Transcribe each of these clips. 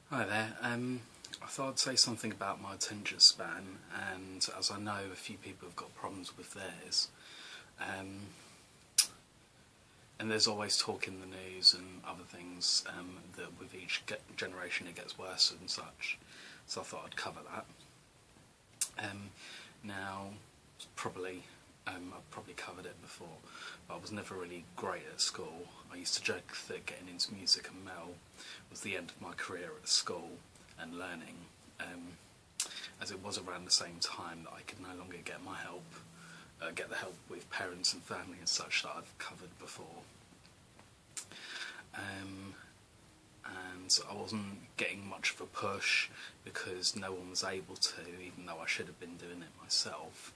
Hi there. I thought I'd say something about my attention span, and as I know a few people have got problems with theirs, um, and there's always talk in the news and other things that with each generation it gets worse and such. So I thought I'd cover that. Now, probably I've probably covered it before, but I was never really great at school. I used to joke that getting into music and metal was the end of my career at school and learning, as it was around the same time that I could no longer get get the help with parents and family and such that I've covered before. And I wasn't getting much of a push because no one was able to, even though I should have been doing it myself.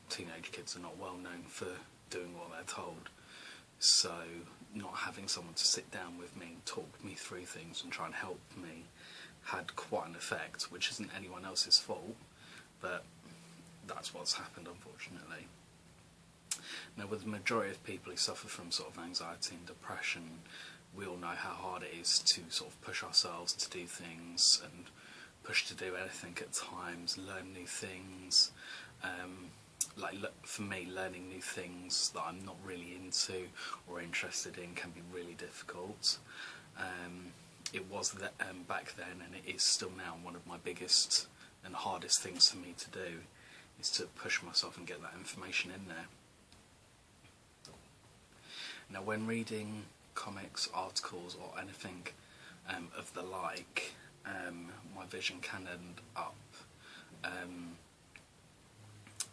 Teenage kids are not well known for doing what they're told, so not having someone to sit down with me and talk me through things and try and help me had quite an effect, which isn't anyone else's fault, but that's what's happened, unfortunately. Now, with the majority of people who suffer from sort of anxiety and depression, we all know how hard it is to sort of push ourselves to do things and push to do anything at times, learn new things. For me, learning new things that I'm not really into or interested in can be really difficult. It was back then, and it is still now, one of my biggest and hardest things for me to do is to push myself and get that information in there. Now, when reading comics, articles or anything of the like, my vision can end up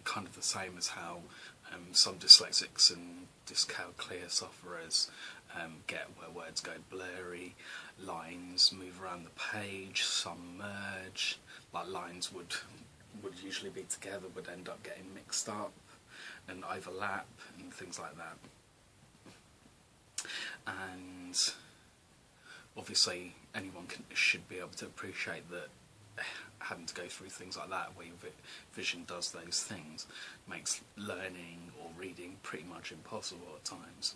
kind of the same as how some dyslexics and dyscalculia sufferers get, where words go blurry, lines move around the page, some merge, like lines would usually be together but end up getting mixed up and overlap and things like that. And obviously anyone should be able to appreciate that having to go through things like that, where your vision does those things, makes learning or reading pretty much impossible at times.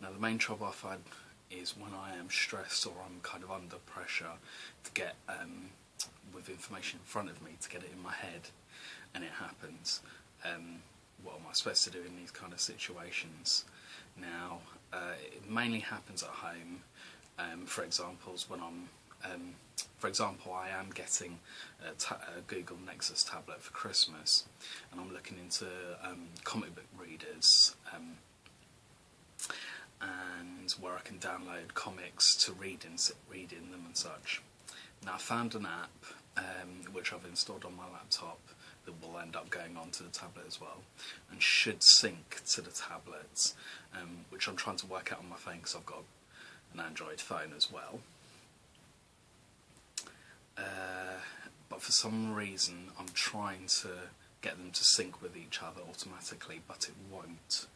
Now, the main trouble I find is when I am stressed or I'm kind of under pressure to get with information in front of me, to get it in my head, and it happens. What am I supposed to do in these kind of situations? Now, it mainly happens at home. For example, I am getting a Google Nexus tablet for Christmas, and I'm looking into comic book readers, and where I can download comics to read in them and such. Now, I found an app which I've installed on my laptop that will end up going onto the tablet as well, and should sync to the tablets, which I'm trying to work out on my phone because I've got an Android phone as well. But for some reason I'm trying to get them to sync with each other automatically, but it won't.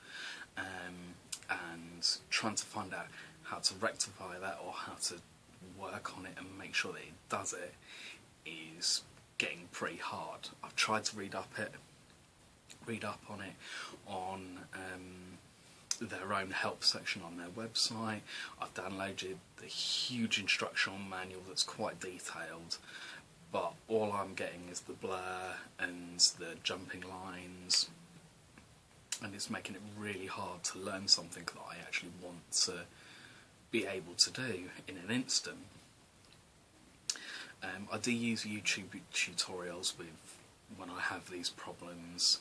And trying to find out how to rectify that or how to work on it and make sure that it does it is getting pretty hard. I've tried to read up on it on their own help section on their website. I've downloaded the huge instructional manual that's quite detailed, but all I'm getting is the blur and the jumping lines, and it's making it really hard to learn something that I actually want to be able to do in an instant. I do use YouTube tutorials when I have these problems,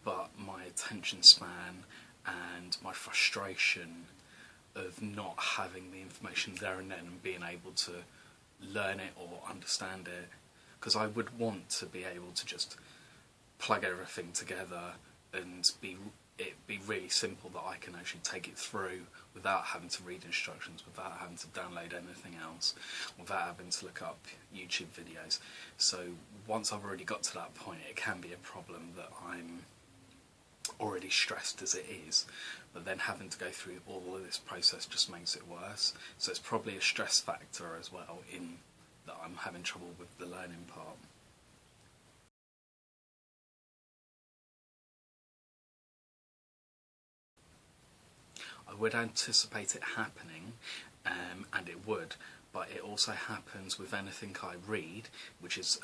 but my attention span and my frustration of not having the information there and then and being able to learn it or understand it, because I would want to be able to just plug everything together and it be really simple that I can actually take it through without having to read instructions, without having to download anything else, without having to look up YouTube videos. So once I've already got to that point, it can be a problem that I'm already stressed as it is, but then having to go through all of this process just makes it worse. So it's probably a stress factor as well in that I'm having trouble with the learning part. I would anticipate it happening and it would. But it also happens with anything I read, which is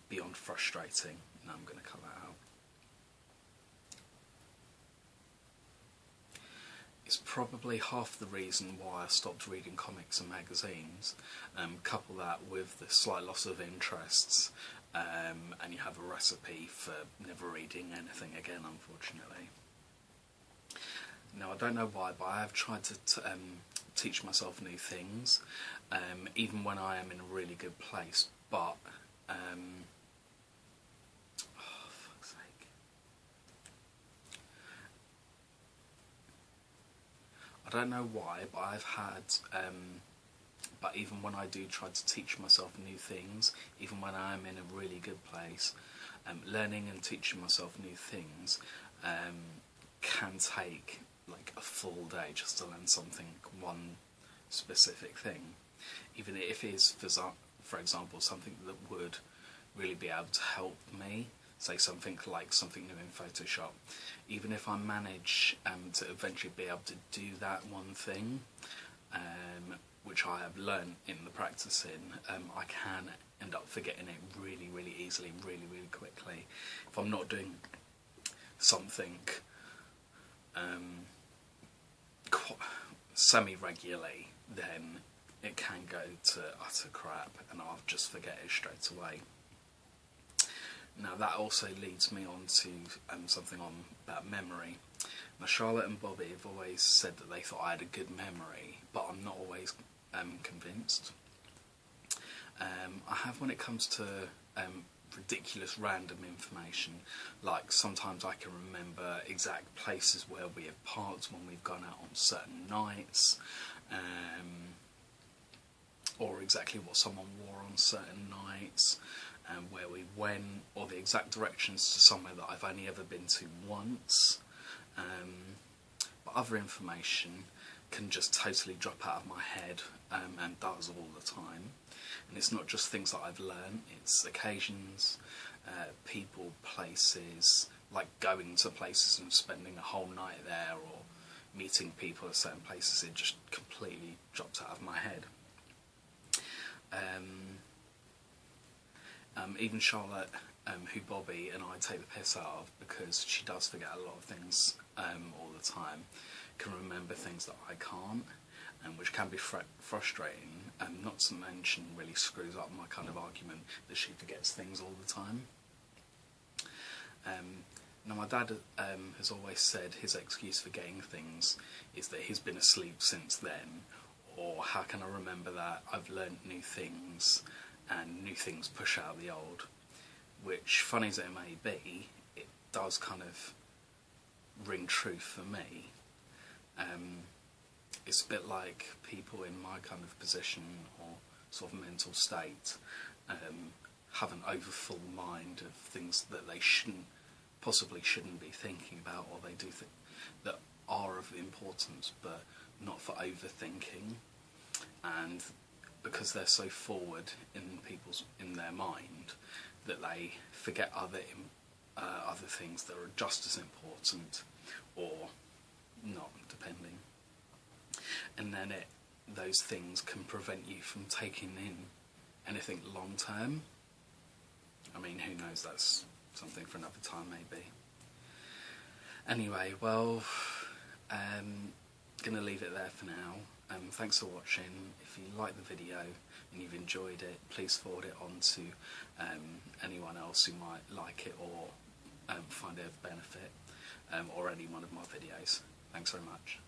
beyond frustrating. Now I'm going to cut that out. It's probably half the reason why I stopped reading comics and magazines. Couple that with the slight loss of interests, and you have a recipe for never reading anything again, unfortunately. Now, I don't know why, but I have tried to teach myself new things, even when I am in a really good place, but oh, fuck's sake. I don't know why, but I've had, but even when I do try to teach myself new things, even when I am in a really good place, learning and teaching myself new things can take like a full day just to learn something, one specific thing, even if it is, for example, something that would really be able to help me, say something like something new in Photoshop. Even if I manage to eventually be able to do that one thing, which I have learned in the practicing, I can end up forgetting it really, really easily, really, really quickly. If I'm not doing something semi-regularly, then it can go to utter crap and I'll just forget it straight away. Now that also leads me on to something about memory. Now Charlotte and Bobby have always said that they thought I had a good memory, but I'm not always convinced. I have when it comes to ridiculous random information, like sometimes I can remember exact places where we have parked when we've gone out on certain nights, or exactly what someone wore on certain nights, where we went, or the exact directions to somewhere that I've only ever been to once. But other information can just totally drop out of my head, and does all the time. And it's not just things that I've learned, it's occasions, people, places, like going to places and spending a whole night there, or meeting people at certain places. It just completely drops out of my head. Even Charlotte, who Bobby and I take the piss out of because she does forget a lot of things all the time, can remember things that I can't, which can be frustrating, not to mention really screws up my kind of argument that she forgets things all the time. Now my dad has always said his excuse for getting things is that he's been asleep since then, or how can I remember that, I've learnt new things and new things push out the old, which, funny as it may be, it does kind of ring true for me. It's a bit like people in my kind of position or sort of mental state have an overfull mind of things that they possibly shouldn't be thinking about, or they do that are of importance but not for overthinking, and because they're so forward in their mind that they forget other things that are just as important, or not, depending. And then those things can prevent you from taking in anything long term. I mean, who knows, that's something for another time maybe. Anyway, well, gonna leave it there for now. Thanks for watching. If you like the video and you've enjoyed it, please forward it on to anyone else who might like it or find it of benefit, or any one of my videos. Thanks very much.